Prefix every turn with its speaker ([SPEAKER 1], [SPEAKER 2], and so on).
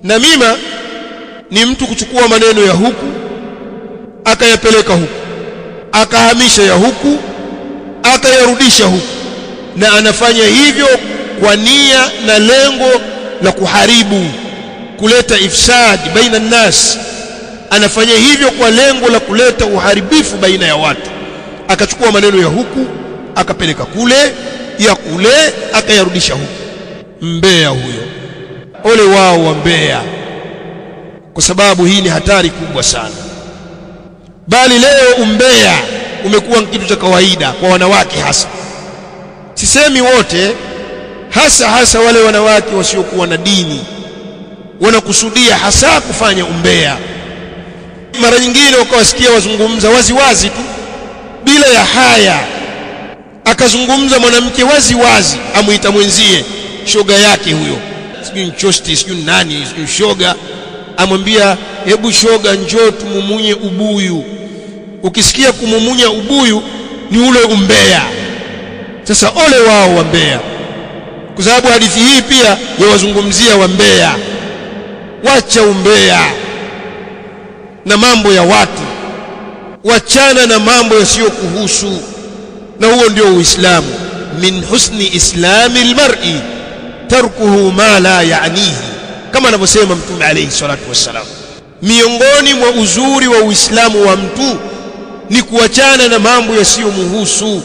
[SPEAKER 1] Namima ni mtu kuchukua maneno ya huku akayapeleka huku, akahamisha ya huku akayarudisha huku, na anafanya hivyo kwa nia na lengo la kuharibu, kuleta ifsad baina nas. Anafanya hivyo kwa lengo la kuleta uharibifu baina ya watu. Akachukua maneno ya huku akapeleka kule, ya kule akayarudisha huku. Mbea huyo, ole wao wa mbea, kwa sababu hii ni hatari kubwa sana. Bali leo umbea umekuwa kitu cha kawaida kwa wanawake hasa. Sisemi wote, hasa wale wanawake wasiokuwa na dini wanakusudia hasa kufanya umbea. Mara nyingine wakawasikia wazungumza wazi tu bila ya haya. Akazungumza mwanamke wazi amuita mwenzie shoga yake huyo, sijui nchosti sijui nani sijui shoga, amwambia hebu shoga njoo tumumunye ubuyu. Ukisikia kumumunya ubuyu ni ule umbea. Sasa ole wao wa mbea, kwa sababu hadithi hii pia yawazungumzia wa mbea. Wacha umbea na mambo ya watu, wachana na mambo yasiyokuhusu. Na huo ndio Uislamu. Min husni islami almar'i tarkuhu ma la ya'nihi, kama anavyosema Mtume alayhi salatu wassalam. Miongoni mwa uzuri wa Uislamu wa mtu ni kuachana na mambo yasiyomhusu.